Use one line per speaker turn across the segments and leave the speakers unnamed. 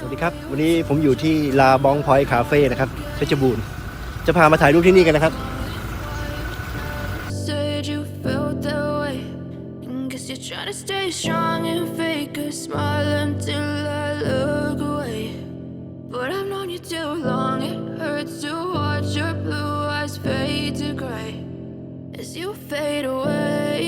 สวัสดีครับวันนี้ผมอยู่ที่ลาบองพอยต์คาเฟ่นะครับเพชรบูรณ์จะพามาถ่ายรูปที่นี่กันนะครับ
Said you felt that way, and guess you're trying to stay strong and fake a smile until I look away. But I've known you too long, it hurts to watch your blue eyes fade to gray as you fade away.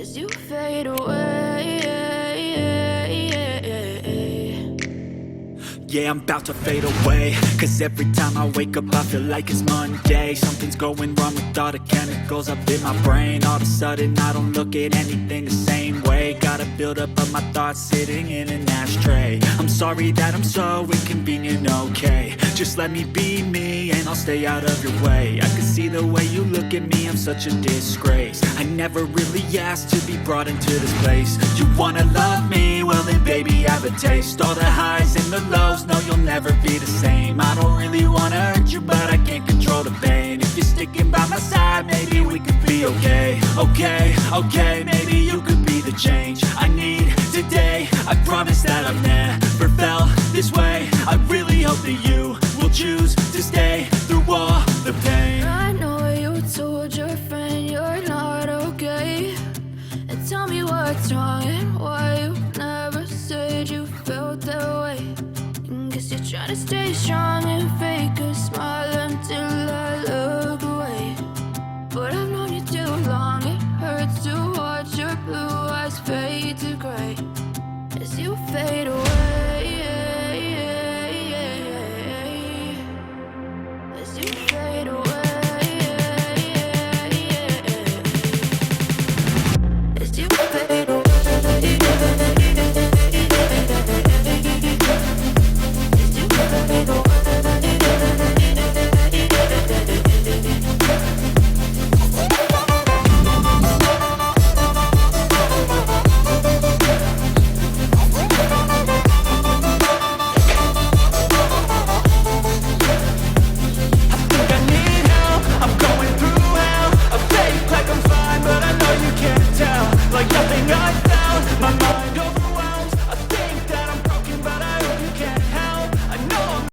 As you fade
away.Yeah, I'm about to fade away. Cause every time I wake up, I feel like it's Monday. Something's going wrong with all the chemicals up in my brain. All of a sudden, I don't look at anything the same way. Gotta build up of my thoughts sitting in an ashtray. I'm sorry that I'm so inconvenient, okay. Just let me be me and I'll stay out of your way. I can see the way you look at me, I'm such a disgrace. I never really asked to be brought into this place. You wanna love me? Well then baby, have a taste. All the highs and the lows.No, you'll never be the same. I don't really wanna hurt you, but I can't control the pain. If you're sticking by my side, maybe we could be okay. Okay, maybe you could be the change I need today. I promise that I've never felt this way. I really hope that you will choose to stay through all the pain.
I know you told your friend you're not okay, and tell me what's wrong and why you never said you felt that way.Guess you're trying to stay strong and fake a smile until I look away. But I've known you too long, it hurts to watch your blue eyes fade